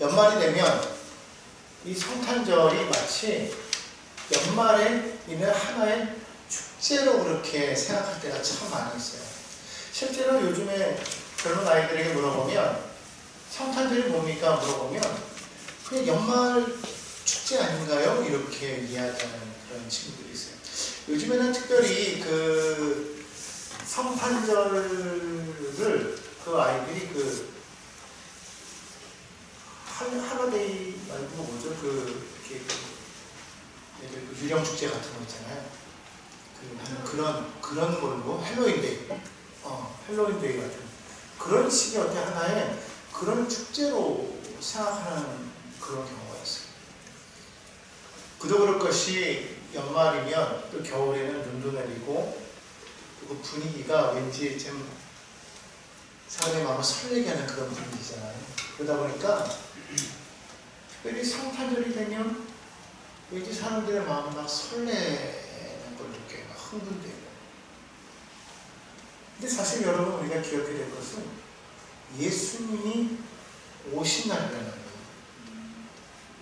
연말이 되면 이 성탄절이 마치 연말에 있는 하나의 축제로 그렇게 생각할 때가 참 많이 있어요. 실제로 요즘에 젊은 아이들에게 물어보면 성탄절이 뭡니까? 물어보면 그냥 연말 축제 아닌가요? 이렇게 이야기하는 그런 친구들이 있어요. 요즘에는 특별히 그 성탄절을 그 아이들이 하나데이 말고 뭐죠? 이렇게 유령 축제 같은 거 있잖아요. 그런 걸로 헬로윈데이, 헬로윈데이 같은 그런 식의 어떤 하나의 그런 축제로 생각하는 그런 경우가 있어요. 그도 그럴 것이 연말이면 또 겨울에는 눈도 내리고 그 분위기가 왠지 좀 사람의 마음을 설레게 하는 그런 분위기잖아요. 그러다 보니까 특별히 성탄절이 되면 왠지 사람들의 마음이 막 설레는 걸 느껴요. 막 흥분되고. 근데 사실 여러분 우리가 기억해야 될 것은 예수님이 오신 날이라는 거예요.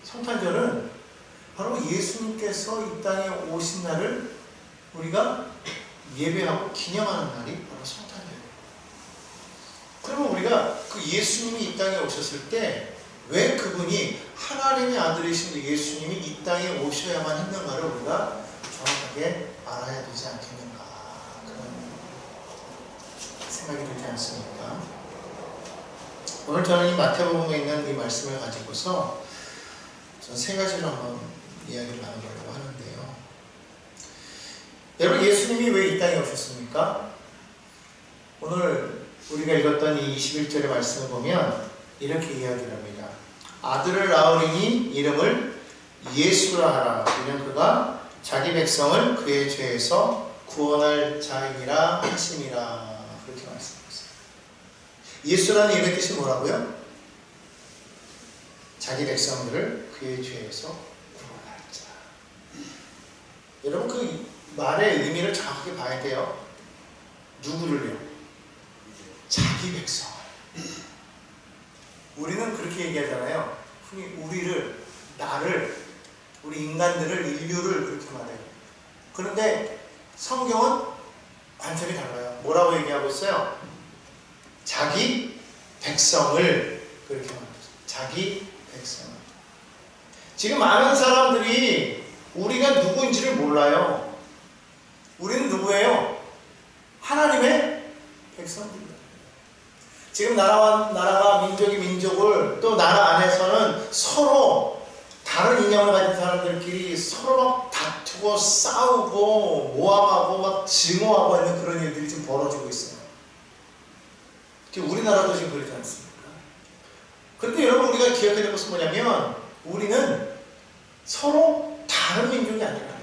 성탄절은 바로 예수님께서 이 땅에 오신 날을 우리가 예배하고 기념하는 날이 바로 성탄절이에요. 그러면 우리가 그 예수님이 이 땅에 오셨을 때 왜 그분이 하나님의 아들이신 예수님이 이 땅에 오셔야만 했는가를 우리가 정확하게 알아야 되지 않겠는가 그런 생각이 들지 않습니까? 오늘 저는 이 마태복음에 있는 이 말씀을 가지고서 전 세 가지로 한번 이야기를 나눠보려고 하는데요. 여러분 예수님이 왜 이 땅에 오셨습니까? 오늘 우리가 읽었던 이 21절의 말씀을 보면 이렇게 이야기를 합니다. 아들을 낳으리니 이름을 예수라 하라. 이는 그가 자기 백성을 그의 죄에서 구원할 자이니라 하심이라. 그렇게 말씀하셨어요. 예수라는 이름의 뜻이 뭐라고요? 자기 백성들을 그의 죄에서 구원할 자. 여러분 그 말의 의미를 정확하게 봐야 돼요. 누구를요? 자기 백성을. 우리는 그렇게 얘기하잖아요. 흔히 우리를, 나를, 우리 인간들을, 인류를 그렇게 말해요. 그런데 성경은 관점이 달라요. 뭐라고 얘기하고 있어요? 자기 백성을 그렇게 말해요. 자기 백성을. 지금 많은 사람들이 우리가 누구인지를 몰라요. 우리는 누구예요? 하나님의 백성들입니다. 지금 나라가 민족이 민족을 또 나라 안에서는 서로 다른 이념을 가진 사람들끼리 서로 막 다투고 싸우고 모함하고 막 증오하고 있는 그런 일들이 지금 벌어지고 있어요. 지금 우리나라도 지금 그러지 않습니까? 그런데 여러분 우리가 기억해야 될 것은 뭐냐면 우리는 서로 다른 민족이 아니라는 거예요.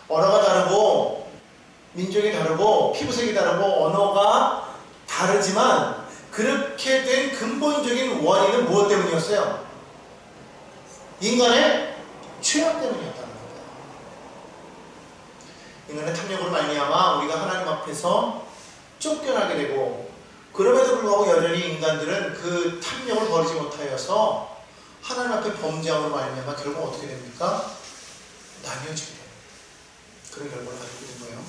언어가 다르고 민족이 다르고 피부색이 다르고 언어가 다르지만 그렇게 된 근본적인 원인은 무엇 때문이었어요? 인간의 죄악 때문이었다는 겁니다. 인간의 탐욕으로 말미암아 우리가 하나님 앞에서 쫓겨나게 되고 그럼에도 불구하고 여전히 인간들은 그 탐욕을 버리지 못하여서 하나님 앞에 범죄함으로 말미암아 결국 어떻게 됩니까? 나뉘어지게 됩니다. 그런 결과를 가지고 있는 거예요.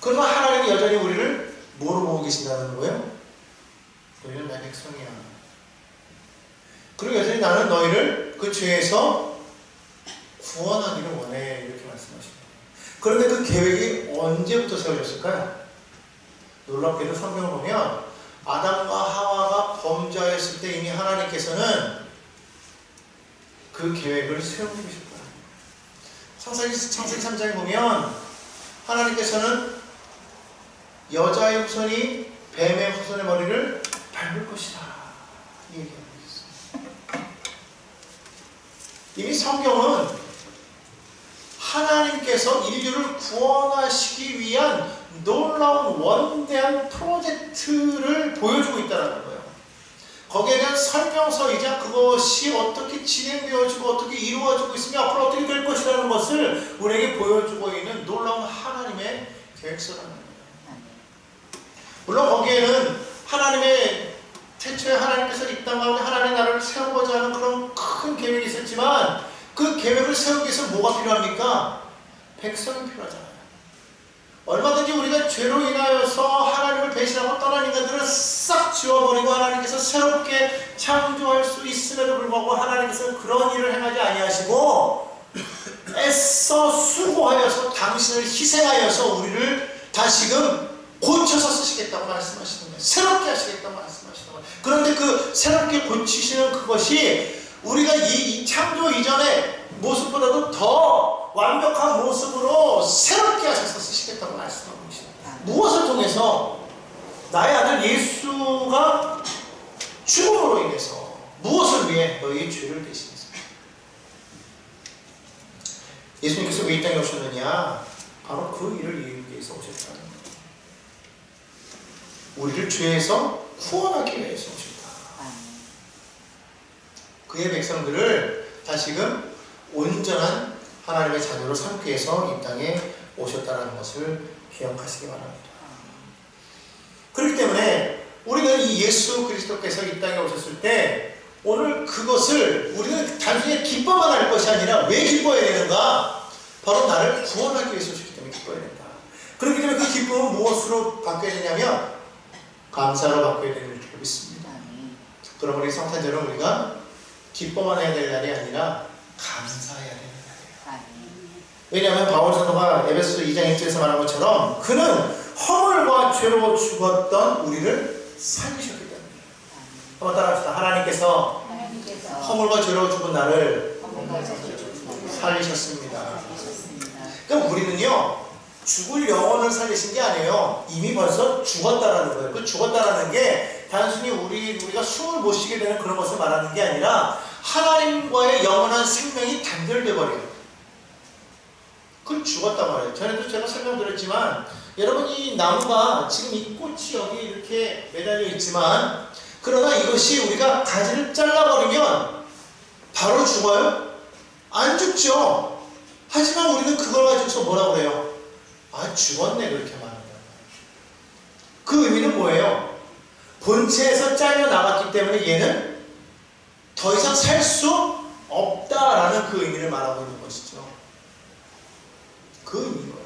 그러면 하나님이 여전히 우리를 뭐로 보고 계신다는 거예요? 너희는 나의 백성이야. 그리고 여전히 나는 너희를 그 죄에서 구원하기를 원해. 이렇게 말씀하십니다. 그런데 그 계획이 언제부터 세워졌을까요? 놀랍게도 성경을 보면 아담과 하와가 범죄하였을 때 이미 하나님께서는 그 계획을 세우고 계셨다. 창세기 3장에 보면 하나님께서는 여자의 후손이 뱀의 후손의 머리를 밟을 것이다. 이 얘기하고 있어요. 이미 성경은 하나님께서 인류를 구원하시기 위한 놀라운 원대한 프로젝트를 보여주고 있다는 거예요. 거기에 대한 설명서이자 그것이 어떻게 진행되어지고 어떻게 이루어지고 있으며 앞으로 어떻게 될 것이라는 것을 우리에게 보여주고 있는 놀라운 하나님의 계획서라는 거예요. 물론 거기에는 하나님의 태초에 하나님께서 이 땅 가운데 하나님의 나라를 세우고자 하는 그런 큰 계획이 있었지만 그 계획을 세우기 위해서 뭐가 필요합니까? 백성이 필요하잖아요. 얼마든지 우리가 죄로 인하여서 하나님을 배신하고 떠난 인간들을 싹 지워버리고 하나님께서 새롭게 창조할 수 있음에도 불구하고 하나님께서 그런 일을 행하지 아니하시고 애써 수고하여서 당신을 희생하여서 우리를 다시금 고쳐서 쓰시겠다고 말씀하시는 거예요. 새롭게 하시겠다고 말씀하시는 거예요. 그런데 그 새롭게 고치시는 그것이 우리가 이 창조 이전의 모습보다도 더 완벽한 모습으로 새롭게 하셔서 쓰시겠다고 말씀하고 계십니다. 무엇을 통해서? 나의 아들 예수가 죽음으로 인해서 무엇을 위해? 너희의 죄를 대신해서. 예수님께서 왜 이 땅에 오셨느냐? 바로 그 일을 이루기 위해서 오셨다는 거예요. 우리를 죄에서 구원하기 위해서 오셨다. 그의 백성들을 다시금 온전한 하나님의 자녀로 삼기 위해서 이 땅에 오셨다는 것을 기억하시기 바랍니다. 그렇기 때문에 우리는 이 예수 그리스도께서 이 땅에 오셨을 때 오늘 그것을 우리는 단순히 기뻐만 할 것이 아니라 왜 기뻐해야 되는가? 바로 나를 구원하기 위해서 오셨기 때문에 기뻐해야 된다. 그렇기 때문에 그 기쁨은 무엇으로 바뀌어야 되냐면 감사로 바뀌어야 되는 줄 믿습니다. 그럼 우리 성탄절은 우리가 기뻐만 해야 될 날이 아니라 감사해야 되는 날이에요. 왜냐하면 바울 사도가 에베소서 2장 1절에서 말한 것처럼 그는 허물과 죄로 죽었던 우리를 살리셨기 때문이에요. 한번 따라합시다. 하나님께서 허물과 죄로 죽은 나를 살리셨습니다. 그럼 우리는요 죽을 영혼을 살리신 게 아니에요. 이미 벌써 죽었다라는 거예요. 그 죽었다라는 게 단순히 우리가 숨을 못 쉬게 되는 그런 것을 말하는 게 아니라 하나님과의 영원한 생명이 단절돼 버려요. 그건 죽었단 말이에요. 전에도 제가 설명드렸지만 여러분 이 나무가 지금 이 꽃이 여기 이렇게 매달려 있지만 그러나 이것이 우리가 가지를 잘라버리면 바로 죽어요? 안 죽죠. 하지만 우리는 그걸 가지고서 뭐라고 그래요? 아 죽었네 그렇게 말한다. 그 의미는 뭐예요? 본체에서 잘려 나갔기 때문에 얘는 더 이상 살 수 없다라는 그 의미를 말하고 있는 것이죠. 그 의미인 거예요.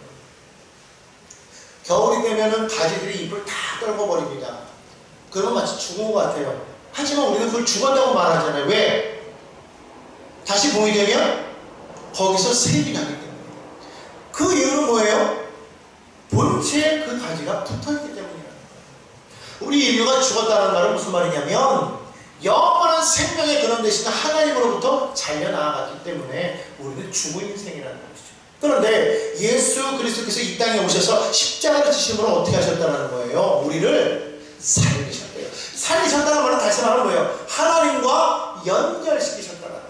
겨울이 되면은 가지들이 잎을 다 떨궈버립니다. 그러면 마치 죽은 것 같아요. 하지만 우리는 그걸 죽었다고 말하잖아요. 왜? 다시 봄이 되면 거기서 새잎이 나기 때문에. 그 이유는 뭐예요? 본체에 그 가지가 붙어있기 때문이라는 거예요. 우리 인류가 죽었다는 말은 무슨 말이냐면 영원한 생명의 근원 되시는 하나님으로부터 잘려나갔기 때문에 우리는 죽은 인생이라는 것이죠. 그런데 예수 그리스도께서 이 땅에 오셔서 십자가를 지심으로 어떻게 하셨다는 거예요? 우리를 살리셨대요. 살리셨다는 말은 다시 말하는 거예요. 하나님과 연결시키셨다는 거예요.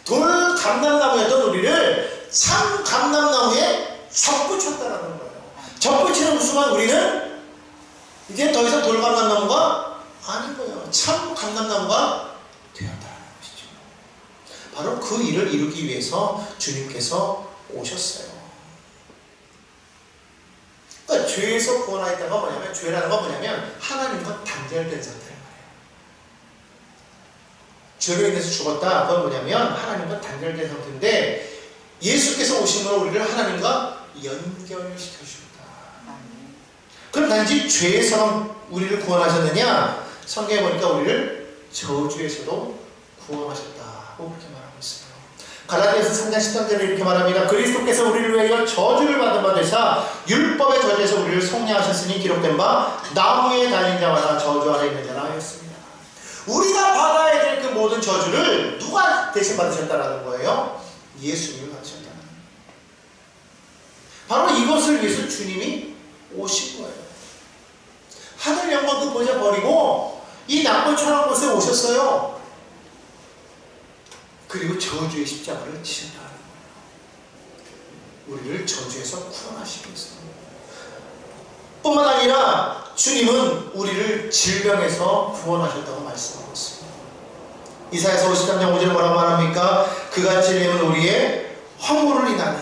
돌 감람나무였던 우리를 참 감람나무에 접붙였다는 거예요. 접붙이는 순간 우리는 이제 더 이상 돌 감람나무가 아닌 거예요. 참 감람나무가 되었다는 것이죠. 바로 그 일을 이루기 위해서 주님께서 오셨어요. 그러니까 죄에서 구원하였다가 뭐냐면 죄라는 건 뭐냐면 하나님과 단절된 상태란 말이에요. 죄로 인해서 죽었다. 그건 뭐냐면 하나님과 단절된 상태인데 예수께서 오신 건 우리를 하나님과 연결시켜 주셨다. 그럼 단지 죄에서만 우리를 구원하셨느냐? 성경에 보니까 우리를 저주에서도 구원하셨다고 그렇게 말하고 있어요. 갈라디아서 3장 13절에 이렇게 말합니다. 그리스도께서 우리를 위하여 저주를 받은 바 되사 율법의 저주에서 우리를 속량하셨으니 기록된 바 나무에 달린 자마다 저주 아래 있는 자라 하였습니다. 우리가 받아야 될 그 모든 저주를 누가 대신 받으셨다라는 거예요? 예수님이 받으셨다는 거예요. 바로 이것을 위해서 주님이 오신 거예요. 하늘 영광 그 보좌 버리고 이 낭벌천한 곳에 오셨어요. 그리고 저주의 십자가를 지셨다는 거예요. 우리를 저주에서 구원하시기 위해서. 뿐만 아니라 주님은 우리를 질병에서 구원하셨다고 말씀하고 있습니다. 이사야서 53장 5절에 뭐라고 말합니까? 그가 찔림은 우리의 허물을 인하니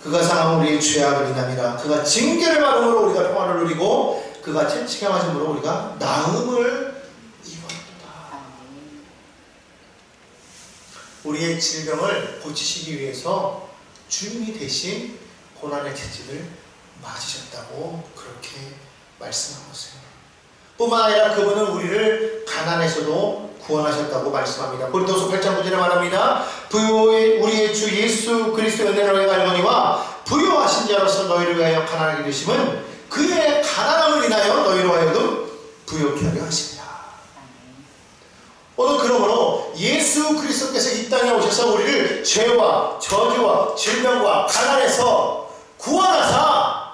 그가 상함은 우리의 죄악을 인함이라. 그가 징계를 받음으로 우리가 평화를 누리고 그가 체험하심으로 우리가 나음을 입었다. 우리의 질병을 고치시기 위해서 주님이 대신 고난의 채찍을 맞으셨다고 그렇게 말씀하고 있어요. 뿐만 아니라 그분은 우리를 가난에서도 구원하셨다고 말씀합니다. 고린도서 8장 9절에 말합니다. 우리의 주 예수 그리스도의 은혜를 너희가 알거니와 부요하신 자로서 너희를 위하여 가난하게 되심은 그의 가난함을 인하여 너희로 하여금 부요케 하려 하십니다. 오늘 그러므로 예수 그리스도께서 이 땅에 오셔서 우리를 죄와 저주와 질병과 가난에서 구원하사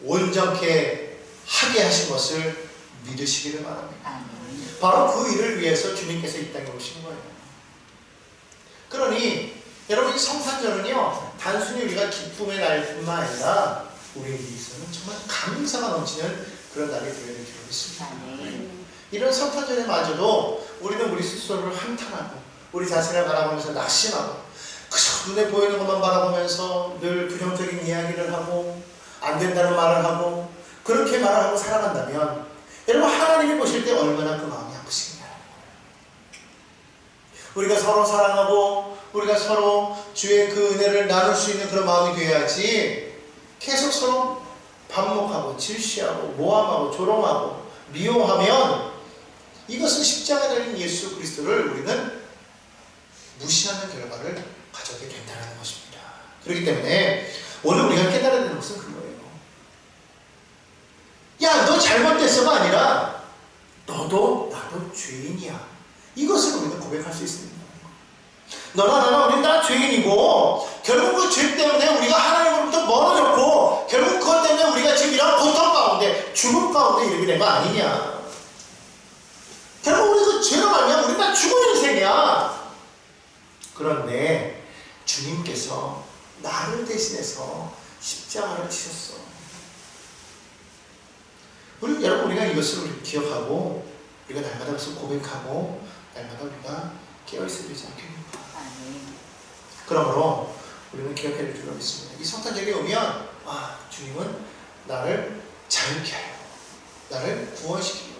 온전케 하게 하신 것을 믿으시기를 바랍니다. 바로 그 일을 위해서 주님께서 이 땅에 오신 거예요. 그러니 여러분, 이 성탄절은요 단순히 우리가 기쁨의 날뿐만 아니라 우리에게 있어서는 정말 감사가 넘치는 그런 날이 되어야 될 필요가 있습니다. 이런 성탄절에마저도 우리는 우리 스스로를 한탄하고 우리 자신을 바라보면서 낙심하고 그저 눈에 보이는 것만 바라보면서 늘 부정적인 이야기를 하고 안 된다는 말을 하고 그렇게 말을 하고 살아간다면 여러분, 하나님이 보실 때 얼마나 그 마음이 아프시겠냐. 우리가 서로 사랑하고 우리가 서로 주의 그 은혜를 나눌 수 있는 그런 마음이 되어야지 계속 서로 반목하고 질시하고 모함하고 조롱하고 미워하면 이것은 십자가 달린 예수 그리스도를 우리는 무시하는 결과를 가져오게 된다는 것입니다. 그렇기 때문에 오늘 우리가 깨달아야 되는 것은 그거예요. 야, 너 잘못됐어가 아니라 너도 나도 죄인이야. 이것을 우리는 고백할 수 있습니다. 너나 나나 우리는 다 죄인이고 결국 그 죄 때문에 우리가 하나님으로부터 멀어졌고 결국 그것 때문에 우리가 지금 이런 고통 가운데 죽음 가운데 이르게 된 거 아니냐. 결국 우리 그 죄로 말미암아 우리는 다 죽은 인생이야. 그런데 주님께서 나를 대신해서 십자가를 치셨어. 여러분, 우리가 이것을 기억하고 우리가 날마다 그것을 고백하고 날마다 우리가 깨어있어야 되지 않겠는가. 그러므로 우리는 기억해야 될 필요가 있습니다. 이 성탄절이 오면 주님은 나를 자유케 하려 나를 구원시키려고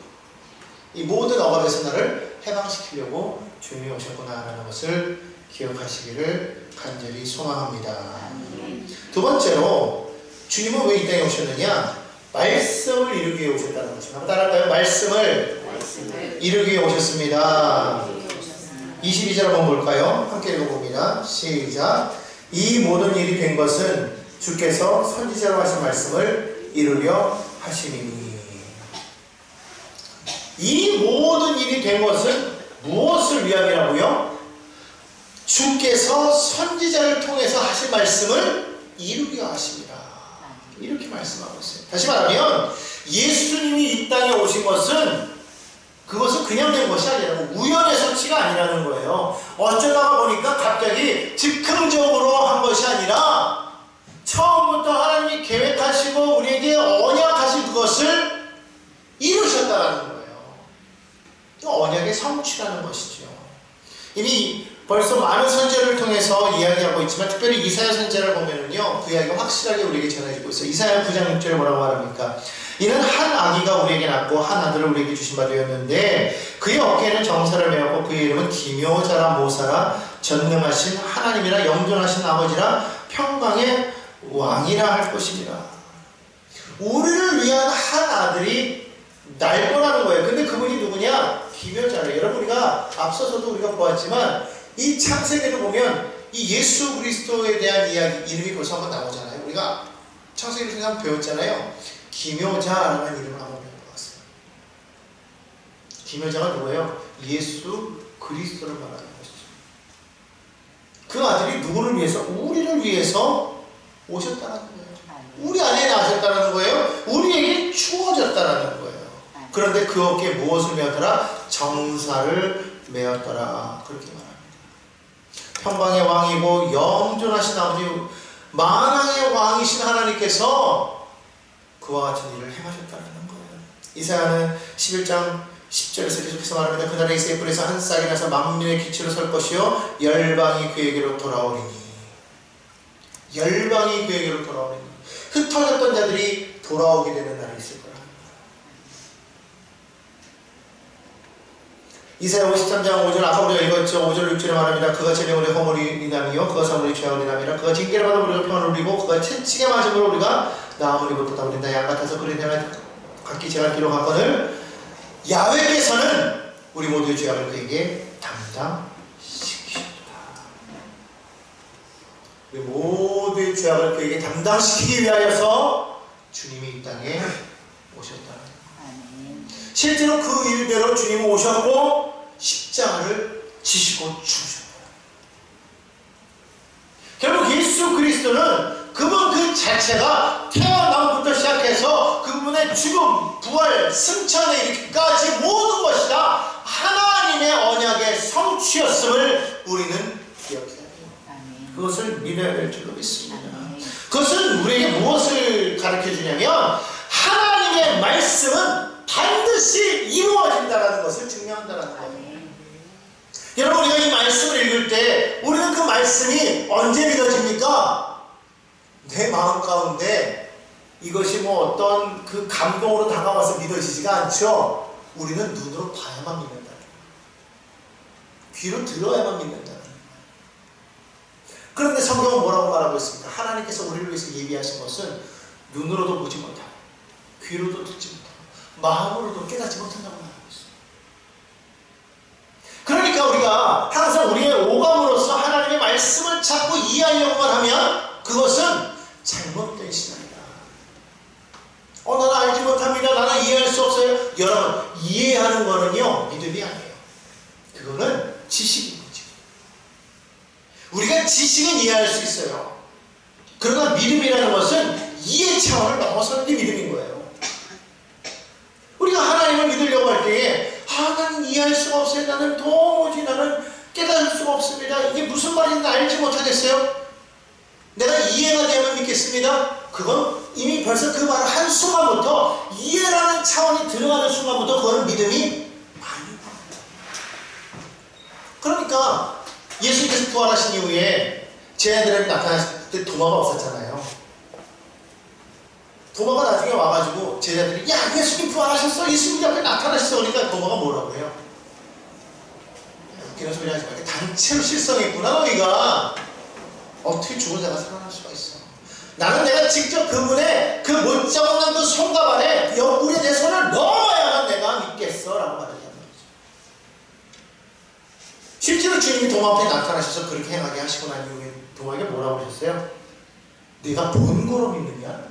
이 모든 억압에서 나를 해방시키려고 주님이 오셨구나라는 것을 기억하시기를 간절히 소망합니다. 두 번째로 주님은 왜 이 땅에 오셨느냐? 말씀을 이루기 위해 오셨다는 것입니다. 한번 따라할까요? 말씀을 이루기 위해 오셨습니다. 22절 한번 볼까요? 함께 읽어봅니다. 시작. 이 모든 일이 된 것은 주께서 선지자로 하신 말씀을 이루려 하심이니. 이 모든 일이 된 것은 무엇을 위함이라고요? 주께서 선지자를 통해서 하신 말씀을 이루려 하십니다. 이렇게 말씀하고 있어요. 다시 말하면 예수님이 이 땅에 오신 것은 그것은 그냥 된 것이 아니라 우연의 소치가 아니라는 거예요. 어쩌다가 보니까 갑자기 즉흥적으로 한 것이 아니라 처음부터 하나님이 계획하시고 우리에게 언약하신 그것을 이루셨다는 거예요. 언약의 성취라는 것이죠. 이미 벌써 많은 선지자를 통해서 이야기하고 있지만 특별히 이사야 선지자를 보면은요 그 이야기가 확실하게 우리에게 전해지고 있어요. 이사야 9장 6절에 뭐라고 말합니까? 이는 한 아기가 우리에게 낳고 한 아들을 우리에게 주신 바 되었는데 그의 어깨에는 정사를 메었고 그의 이름은 기묘자라 모사라 전능하신 하나님이라 영존하신 아버지라 평강의 왕이라 할 것입니다. 우리를 위한 한 아들이 날 거라는 거예요. 근데 그분이 누구냐? 기묘자래요. 여러분, 우리가 앞서서도 우리가 보았지만 이 창세기를 보면 이 예수 그리스도에 대한 이야기 이름이 벌써 한번 나오잖아요. 우리가 창세기를 한번 배웠잖아요. 기묘자라는 이름을 한번 배워봤어요. 기묘자가 누구예요? 예수 그리스도를 말하는 것이죠. 그 아들이 누구를 위해서? 우리를 위해서 오셨다는 거예요. 우리 안에 나셨다는 거예요. 우리에게 주어졌다는 거예요. 그런데 그 어깨에 무엇을 메었더라? 정사를 메었더라. 그렇게 말합니다. 평강의 왕이고 영존하신 아버지 만왕의 왕이신 하나님께서 그와 같은 일을 행하셨다는 거예요. 이사야는 11장 10절에서 계속해서 말합니다. 그날에 이새의 뿔에서 한 싹이 나서 만민의 기초로 설 것이요 열방이 그에게로 돌아오리니. 열방이 그에게로 돌아오리니. 흩어졌던 자들이 돌아오게 되는 날이 있을 거라. 이사야 53장 5절 아까 우리가 읽었죠. 5절 6절에 말합니다. 그가 제명으로 허물이 인함이요 그가 사물이 죄악을 인함이라. 그가 징계를 받아 우리가 평안을 누리고 그가 채찍에 맞음으로 우리가 나음을 입었다. 우리는 다 양 같아서 그를 향해 각기 제갈 길로 갔거늘 야훼께서는 우리 모두의 죄악을 그에게 담당시키셨다. 우리 모두의 죄악을 그에게 담당시키기 위하여서 주님이 이 땅에 오셨다. 실제로 그 일대로 주님은 오셨고 십자가를 지시고 죽으셨다. 결국 예수 그리스도는 그분 그 자체가 태어남부터 시작해서 그분의 죽음, 부활, 승천에 이르기까지 모든 것이 다 하나님의 언약의 성취였음을 우리는 기억해야 해요. 그것을 믿어야 될 줄로 믿습니다. 그것은 우리에게 무엇을 가르쳐 주냐면 하나님의 말씀은 반드시 이루어진다는 것을 증명한다는 거예요. 여러분, 우리가 이 말씀을 읽을 때 우리는 그 말씀이 언제 믿어집니까? 내 마음 가운데 이것이 뭐 어떤 그 감동으로 다가와서 믿어지지가 않죠. 우리는 눈으로 봐야만 믿는다. 귀로 들어야만 믿는다. 그런데 성경은 뭐라고 말하고 있습니까? 하나님께서 우리를 위해서 예비하신 것은 눈으로도 보지 못하고 귀로도 듣지 못하고 마음으로도 깨닫지 못한다고 말하고 있어요. 그러니까 우리가 항상 우리의 오감으로서 하나님의 말씀을 찾고 이해하려고만 하면 그것은 잘못된 신앙이다. 나는 알지 못합니다. 나는 이해할 수 없어요. 여러분, 이해하는 거는요 믿음이 아니에요. 그거는 지식인 거죠. 우리가 지식은 이해할 수 있어요. 그러나 믿음이라는 것은 이해 차원을 넘어서는 게 믿음인 거예요. 우리가 하나님을 믿으려고 할 때에 나는 이해할 수가 없어요. 나는 도무지 깨달을 수가 없습니다. 이게 무슨 말인지 알지 못하겠어요. 내가 이해가 되면 믿겠습니다. 그건 이미 벌써 그 말을 한 순간부터 이해라는 차원이 들어가는 순간부터 그거는 믿음이 아닌 겁니다. 그러니까 예수님께서 부활하신 이후에 제자들에게 나타났을 때 도마가 없었잖아요. 도마가 나중에 와가지고 제자들이 야 예수님 부활하셨어. 예수님 옆에 나타나셨어. 그러니까 도마가 뭐라고 해요? 웃기는 소리 하지 말고 단체로 실성했구나 너희가. 어떻게 죽은 자가 살아날 수가 있어. 나는 내가 직접 그분의 그 못자 없는 그 손과 발에 옆구리에 내 손을 넣어야만 내가 믿겠어 라고 말했단 말이죠. 실제로 주님이 도마 앞에 나타나셔서 그렇게 행하게 하시고 난 이후에 도마에게 뭐라고 하셨어요? 네가 본 거로 믿느냐?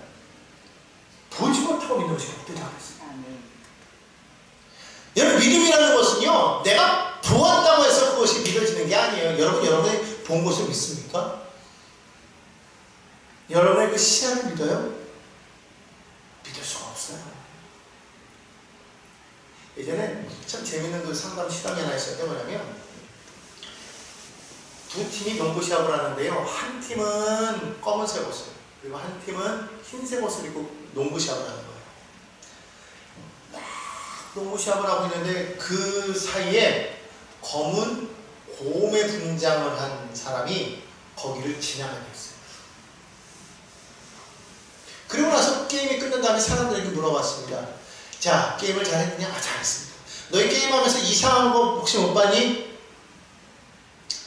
보지 못하고 믿는 것이 없다 그랬어요. 여러분, 믿음이라는 것은요 내가 보았다고 해서 그것이 믿어지는 게 아니에요. 여러분이 본 것을 믿습니까? 여러분의 그 시야를 믿어요? 믿을 수가 없어요. 예전에 참 재밌는 그 상담 시간이 하나 있었는데 뭐냐면 두 팀이 농구 시합을 하는데요. 한 팀은 검은색 옷을 그리고 한 팀은 흰색 옷을 입고 농구 시합을 하는 거예요. 농구 시합을 하고 있는데 그 사이에 검은 곰의 분장을 한 사람이 거기를 지나가게 했어요. 그리고 나서 게임이 끝난 다음에 사람들에게 물어봤습니다. 자, 게임을 잘했느냐? 잘했습니다. 너희 게임하면서 이상한 거 혹시 못 봤니?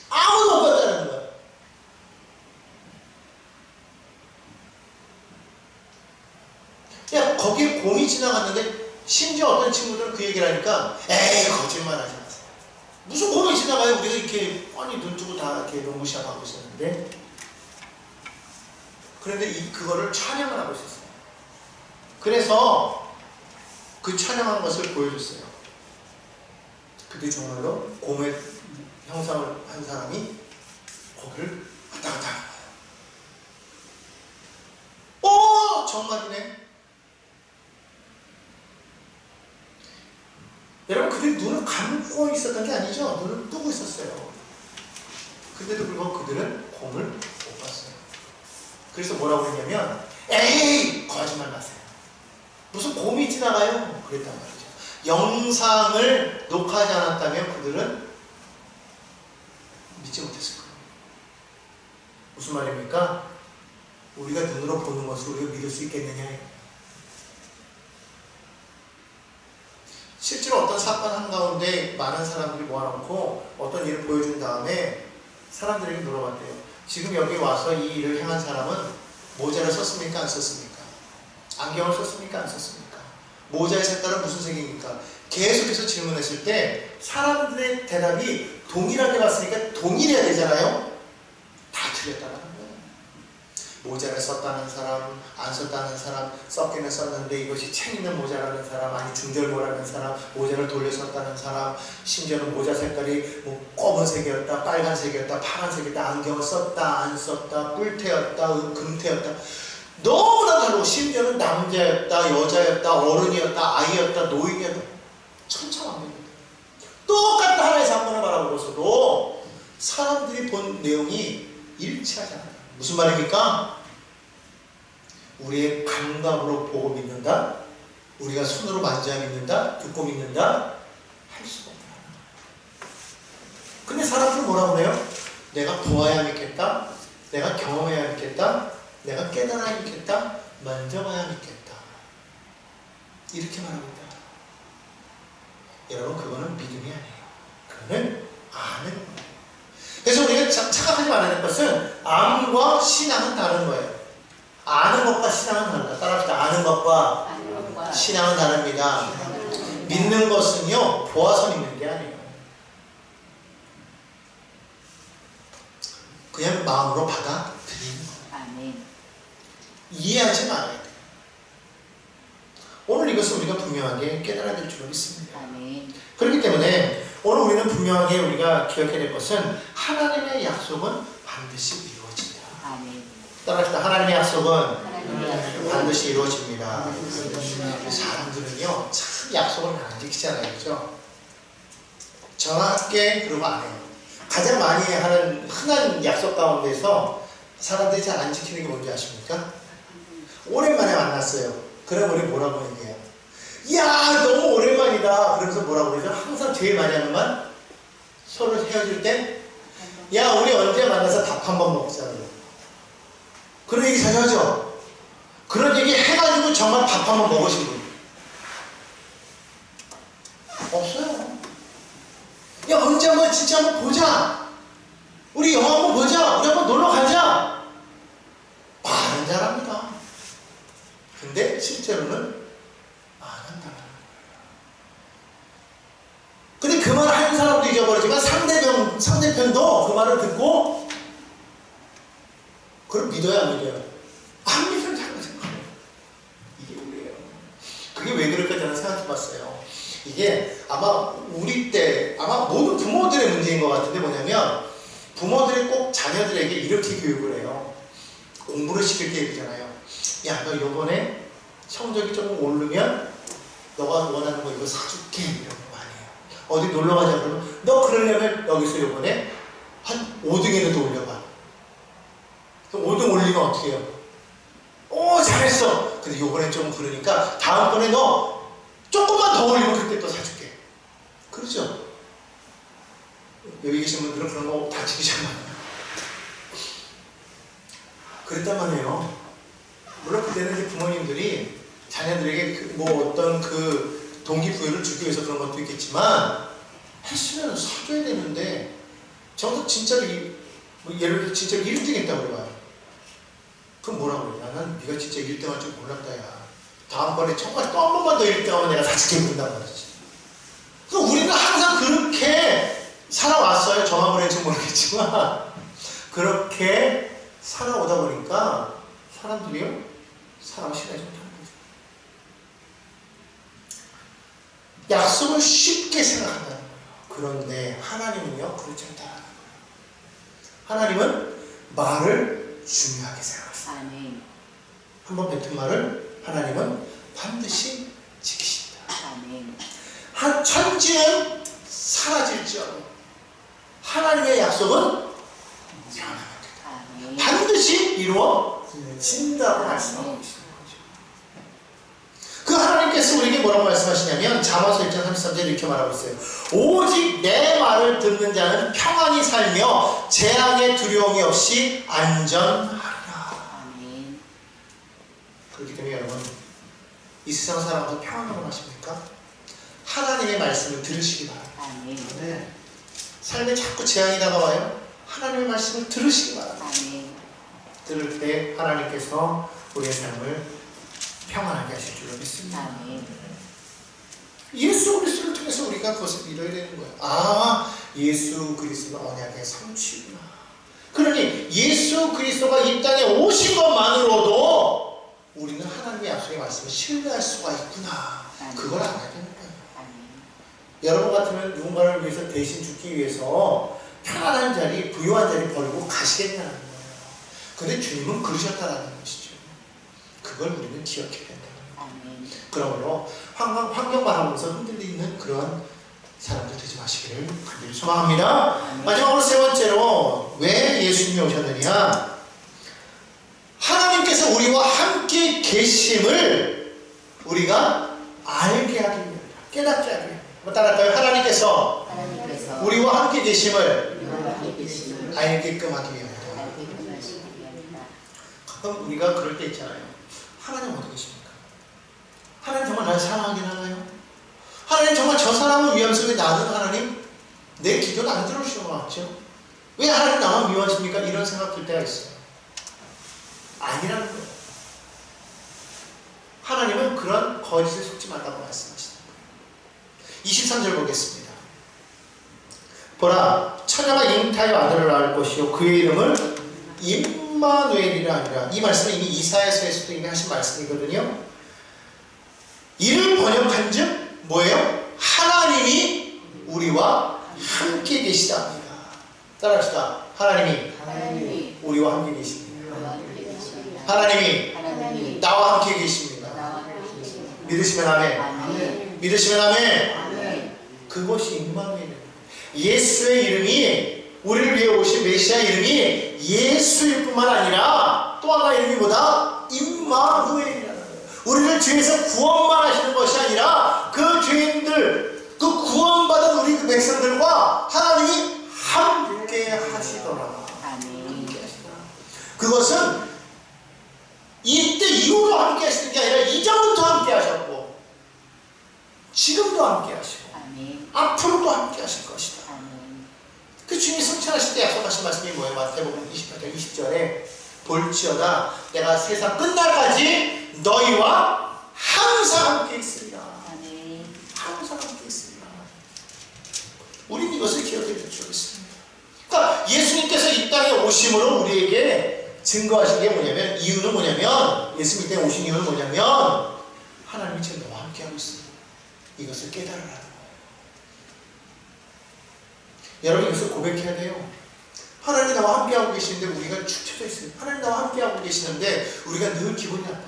아무도 못 봤다는 거야. 야, 거기에 곰이 지나갔는데 심지어 어떤 친구들은 그 얘기를 하니까 에이 거짓말하지 마세요. 무슨 곰이 지나가요? 우리가 이렇게 뻔히 눈 뜨고 다 이렇게 농구 시합하고 있었는데 그런데 그거를 촬영을 하고 있었어요. 그래서 그 촬영한 것을 보여줬어요. 근데 정말로 곰의 형상을 한 사람이 거기를 왔다 갔다 하는 거예요. 오! 정말이네. 여러분, 그들이 눈을 감고 있었던 게 아니죠. 눈을 뜨고 있었어요. 근데도 불구하고 그들은 곰을 못 봤어요. 그래서 뭐라고 했냐면 에이! 거짓말 마세요. 무슨 곰이 지나가요? 그랬단 말이죠. 영상을 녹화하지 않았다면 그들은 믿지 못했을 거예요. 무슨 말입니까? 우리가 눈으로 보는 것을 우리가 믿을 수 있겠느냐. 실제로 실제로 어떤 사건 한가운데 많은 사람들이 모아놓고 어떤 일을 보여준 다음에 사람들에게 물어봤대요. 지금 여기 와서 이 일을 행한 사람은 모자를 썼습니까? 안 썼습니까? 안경을 썼습니까? 안 썼습니까? 모자의 색깔은 무슨 색입니까? 계속해서 질문했을 때 사람들의 대답이 동일하게 봤으니까 동일해야 되잖아요? 다 틀렸다는 거예요. 모자를 썼다는 사람, 안 썼다는 사람, 썼기는 썼는데 이것이 책 있는 모자라는 사람, 아니 중절모라는 사람, 모자를 돌려 썼다는 사람, 심지어는 모자 색깔이 뭐 검은색이었다, 빨간색이었다, 파란색이었다, 안경을 썼다, 안 썼다, 뿔테였다, 금테였다. 너무나 다르고 심지어는 남자였다, 여자였다, 어른이었다, 아이였다, 노인이었다. 천차만별입니다. 똑같은 하나의 사건을 바라보고서도 사람들이 본 내용이 일치하지 않아요. 무슨 말입니까? 우리의 감각으로 보고 믿는다? 우리가 손으로 만져야 믿는다? 듣고 믿는다? 할 수가 없다. 근데 사람들은 뭐라고 해요? 내가 보아야 믿겠다? 내가 경험해야 믿겠다? 내가 깨달아야 믿겠다? 만져봐야 믿겠다. 이렇게 말하고 있다. 여러분, 그거는 믿음이 아니에요. 그거는 아는 거예요. 그래서 우리가 착각하지 말아야 될 것은 암과 신앙은 다른 거예요. 아는 것과 신앙은 다르다. 따라합시다. 아는 것과 신앙은 다릅니다. 믿는 것은요, 보아서 믿는 게 아니에요. 그냥 마음으로 받아들이는 거예요. 이해하지 말아야 돼요. 오늘 이것을 우리가 분명하게 깨달아야 될 줄로 믿습니다. 그렇기 때문에 오늘 우리는 분명하게 우리가 기억해야 될 것은 하나님의 약속은 반드시 이루어집니다. 따라합시다. 하나님의 약속은 반드시 이루어집니다. 사람들은요, 참 약속을 안 지키잖아요. 그죠? 정확하게 그러고 안 해요. 가장 많이 하는 흔한 약속 가운데서 사람들이 잘 안 지키는 게 뭔지 아십니까? 오랜만에 만났어요. 그럼 우리 뭐라고 얘기해요? 야, 너무 오랜만이다. 그러면서 뭐라고 그러죠? 항상 제일 많이 하는 말? 서로 헤어질 때? 야, 우리 언제 만나서 밥 한번 먹자. 그런 얘기 자주 하죠? 그런 얘기 해가지고 정말 밥 한번 먹으신 분? 없어요. 야, 언제 한번 진짜 한번 보자. 우리 영화 한번 보자. 우리 한번 놀러 가자. 말은 잘합니다. 근데 실제로는 안 한다는 거예요. 근데 그 말을 하는 사람도 잊어버리지만 상대편도 그 말을 듣고 그걸 믿어야 안 믿어요? 안 믿으면 잘못 생각해요. 이게 우리예요. 그게 왜 그럴까 저는 생각해 봤어요. 이게 아마 우리 때 아마 모든 부모들의 문제인 것 같은데 뭐냐면 부모들이 꼭 자녀들에게 이렇게 교육을 해요. 공부를 시킬 때 얘기잖아요. 야, 너 요번에 성적이 조금 오르면 너가 원하는 거 이거 사줄게. 이런 거 아니에요. 어디 놀러 가자 그러면 너 그러려면 여기서 요번에 한 5등이라도 올려봐. 그럼 5등 올리면 어떻게 해요? 오, 잘했어. 근데 요번에 좀 그러니까 다음번에 너 조금만 더 올리면 그때 또 사줄게. 그렇죠? 여기 계신 분들은 그런 거 다 지키잖아요. 그랬단 말이에요. 물론 그때는 이제 부모님들이 자녀들에게 뭐 어떤 그 동기부여를 주기 위해서 그런 것도 있겠지만 했으면 사줘야 되는데 저도 진짜로 뭐 예를 들어 진짜로 1등 했다고 그래봐요. 그럼 뭐라고 그래? 나는 네가 진짜 1등 할 줄 몰랐다 야. 다음번에 정말 또 한 번만 더 1등 하면 내가 사줄게 그런단 말이지. 그럼 우리는 항상 그렇게 살아왔어요. 저만 그런지 모르겠지만 그렇게 살아오다 보니까 사람들이요 사람을 신뢰하지 못하는 거죠. 약속을 쉽게 생각한다는 거예요. 그런데 하나님은요 그렇지 않다는 거예요. 하나님은 말을 중요하게 생각하십니다. 한번 뱉은 말을 하나님은 반드시 지키십니다. 한 천지는 사라질지어도 하나님의 약속은 변함없다. 반드시 이루어진다고 말씀하고 있습니다. 그 하나님께서 우리에게 뭐라고 말씀하시냐면 잠언서 1장 33절에 이렇게 말하고 있어요. 오직 내 말을 듣는 자는 평안히 살며 재앙의 두려움이 없이 안전하리라. 그렇기 때문에 여러분 이 세상 살아가서 평안을 원하십니까? 하나님의 말씀을 들으시기 바랍니다. 아멘. 네. 삶에 자꾸 재앙이 다가와요. 하나님의 말씀을 들으시기 바랍니다. 아멘. 들을 때 하나님께서 우리의 삶을 평안하게 하실 줄로 믿습니다. 아멘. 예수 그리스도를 통해서 우리가 그것을 믿어야 되는 거예요. 아, 예수 그리스도가 언약의 성취구나. 그러니 예수 그리스도가 이 땅에 오신 것만으로도 우리는 하나님의 약속의 말씀을 신뢰할 수가 있구나. 그걸 알아야 되는 거예요. 여러분 같으면 누군가를 위해서 대신 죽기 위해서 편안한 자리, 부유한 자리 버리고 가시겠냐는 거예요. 근데 주님은 그러셨다는 것이죠. 그걸 우리는 기억해야 된다. 그러므로 환경 바라보면서 흔들리는 그런 사람들 되지 마시기를 간절히 소망합니다. 마지막으로 세 번째로 왜 예수님이 오셨느냐? 하나님께서 우리와 함께 계심을 우리가 알게 하기 위함이다. 깨닫게 하기 위함이다. 한번 따라할까요? 하나님께서 우리와 함께 계심을 알게끔 하기 위함이다. 가끔 우리가 그럴 때 있잖아요. 하나님 어디 계십니까? 하나님 정말 나를 사랑하긴 하나요? 하나님 정말 저 사람을 위하면서 왜 나는 하나님 내 기도는 안 들어주시는 것 같죠? 왜 하나님 나만 미워하십니까? 이런 생각 들 때가 있어요. 아니라는 거예요. 하나님은 그런 거짓에 속지 말라고 말씀하시는 거예요. 23절 보겠습니다. 보라, 처녀가 잉타의 아들을 낳을 것이요 그의 이름을 임마누엘이라 하니라. 이 말씀은 이미 이사야서에서도 이미 하신 말씀이거든요. 이를 번역한 즉 뭐예요? 하나님이 우리와 함께 계시다. 따라합시다. 하나님이 우리와 함께 계십니다. 하나님이 나와 함께 계십니다. 믿으시면 아멘. 믿으시면 아멘. 그것이 임마누엘입니다. 예수의 이름이, 우리를 위해 오신 메시아 이름이 예수일 뿐만 아니라 또 하나 이름이 뭐다? 임마누엘이라는 거예요. 우리를 죄에서 구원만 하시는 것이 아니라 그 죄인들, 그 구원받은 우리 그 백성들과 하나님이 함께 하시더라. 함께 하시더라. 그것은 이때 이후로 함께 하시는 게 아니라 이전부터 함께 하셨고 지금도 함께 하시고 앞으로도 함께 하실 것이다. 그 주님이 승천하실 때 약속하신 말씀이 뭐예요? 마태복음 28장 20절에 볼지어다 내가 세상 끝날까지 너희와 항상 함께 있으리라. 항상 함께 있으리라. 우리는 이것을 기억해 주시겠습니다. 그러니까 예수님께서 이 땅에 오심으로 우리에게 증거하신 게 뭐냐면, 이유는 뭐냐면, 예수님 이 땅에 오신 이유는 뭐냐면 하나님이 지금 너와 함께 하고 있습니다. 이것을 깨달으라는 거예요. 여러분 이것을 고백해야 돼요. 하나님이 나와 함께하고 계시는데 우리가 축 처져 있어요. 하나님 나와 함께하고 계시는데 우리가 늘 기분이 나빠.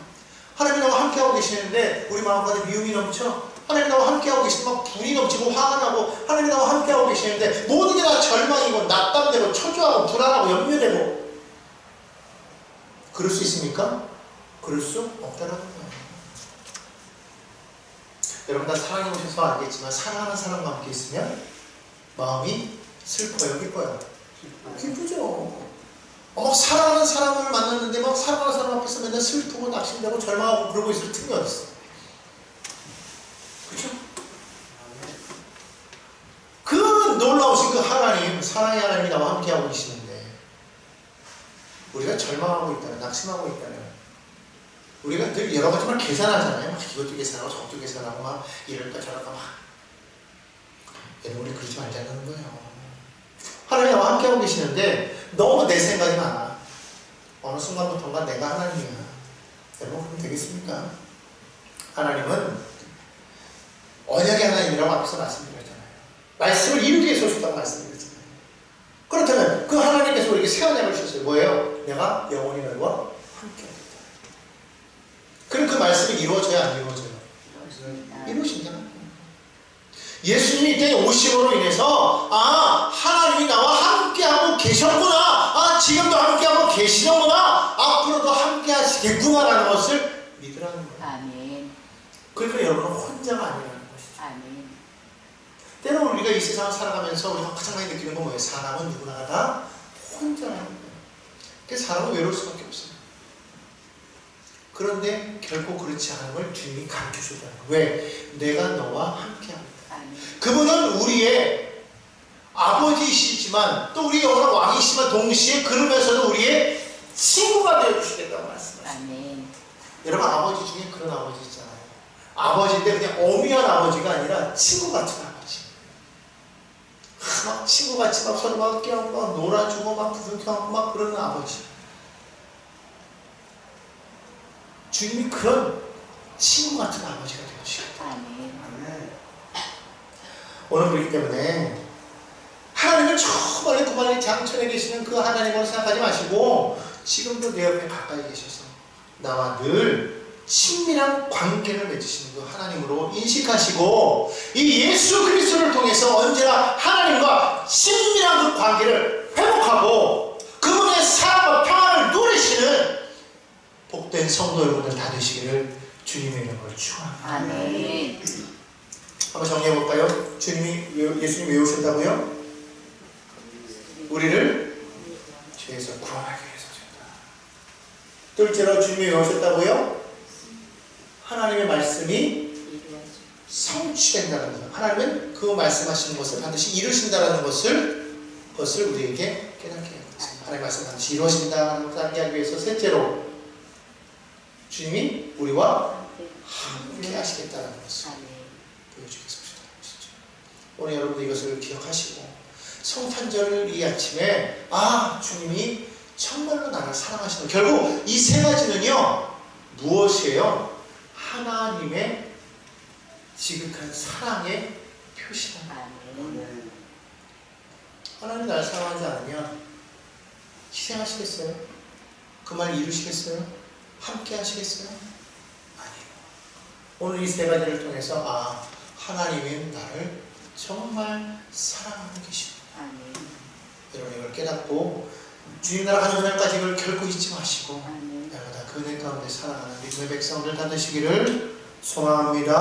하나님 나와 함께하고 계시는데 우리 마음가에 미움이 넘쳐. 하나님 나와 함께하고 계시는데 막 불이 넘치고 화가 나고, 하나님 나와 함께하고 계시는데 모든 게 다 절망이고 낙담되고 초조하고 불안하고 염려되고. 그럴 수 있습니까? 그럴 수 없다라는 거예요. 여러분 다 사랑해 오셔서 알겠지만 사랑하는 사람과 함께 있으면 마음이 슬퍼요, 기뻐요? 기쁘죠. 막 사랑하는 사람을 만났는데 막 사랑하는 사람 앞에서 맨날 슬프고 낙심되고 절망하고 그러고 있을 틈이 어딨어. 그렇죠? 그 놀라우신 그 하나님, 사랑의 하나님이 나와 함께하고 계시는데 우리가 절망하고 있다면, 낙심하고 있다면 우리가 늘 여러 가지만 계산하잖아요. 막 이것도 계산하고 저것도 계산하고 막 이럴까 저럴까 막. 여러분 우리 그러지 말자는 거예요. 하나님이 나와 함께하고 계시는데 너무 내 생각이 많아. 어느 순간부터가 내가 하나님이야. 여러분 그럼 되겠습니까? 하나님은 언약의 하나님이라고 앞에서 말씀드렸잖아요. 말씀을 이루기 위해서 오셨다고 말씀드렸잖아요. 그렇다면 그 하나님께서 우리에게 새 언약을 주셨어요. 뭐예요? 내가 영원히 너희와 함께하겠다. 그럼 그 말씀이 이루어져야 안 이루어져요? 이루어진다. 예수님이 이때 오심으로 인해서 하나님이 나와 함께하고 계셨구나, 지금도 함께하고 계시는구나, 앞으로도 함께 하시겠구나라는 것을 믿으라는 거예요. 아멘. 그러니까 여러분은 혼자가 아니라는 것이죠. 아멘. 때로 우리가 이 세상을 살아가면서 우리가 가장 많이 느끼는 건 뭐예요? 사람은 누구나 다 혼자라는 거예요. 그래서 사람은 외로울 수밖에 없어요. 그런데 결코 그렇지 않은 걸 주님이 가르쳐 주더라고요. 왜? 내가 너와 함께합니다. 그분은 우리의 아버지이시지만 또 우리의 영원한 왕이시지만 동시에 그러면서도 우리의 친구가 되어주시겠다고 말씀하십니다. 여러분 아버지 중에 그런 아버지 있잖아요. 아버지인데 그냥 어미한 아버지가 아니라 친구 같은 아버지. 막 친구같이 막 서로 막 끼얹고 막 놀아주고 막 부둥켜안고 막 그러는 아버지. 주님이 그런 친구 같은 아버지가 되어주시겠다. 오늘 그렇기 때문에 하나님을 저 멀리 그 멀리 장천에 계시는 그 하나님으로 생각하지 마시고 지금도 내 옆에 가까이 계셔서 나와 늘 친밀한 관계를 맺으시는 그 하나님으로 인식하시고 이 예수 그리스도를 통해서 언제나 하나님과 친밀한 그 관계를 회복하고 그분의 사랑과 평안을 누리시는 복된 성도 여러분들 다 되시기를 주님의 이름으로 축원합니다. 아멘. 한번 정리해볼까요? 예수님이 왜 오셨다고요? 우리를 죄에서 구원하기 위해서 오셨다. 둘째로 주님이 왜 오셨다고요? 하나님의 말씀이 성취된다는 거예요. 하나님은 그 말씀하시는 것을 반드시 이루신다는 것을 우리에게 깨닫게 해요. 하나님의 말씀 반드시 이루어진다는 것을 이야기하기 위해서 셋째로 주님이 우리와 함께 하시겠다는 것을 보여주기 위해서 오셨다는 것이죠. 오늘 여러분들 이것을 기억하시고 성탄절을 이 아침에 주님이 정말로 나를 사랑하시는 결국 이 세 가지는요 무엇이에요? 하나님의 지극한 사랑의 표시다. 하나님 나를 사랑하지 않으면 희생하시겠어요? 그 말 이루시겠어요? 함께 하시겠어요? 아니에요. 오늘 이 세 가지를 통해서 하나님은 나를 정말 사랑하고 계십니다. 여러분 이걸 깨닫고 주님 나라 가는 그날까지 이걸 결코 잊지 마시고 날마다 그 은혜 가운데 살아가는 믿음의 백성들 다 되시기를 소망합니다.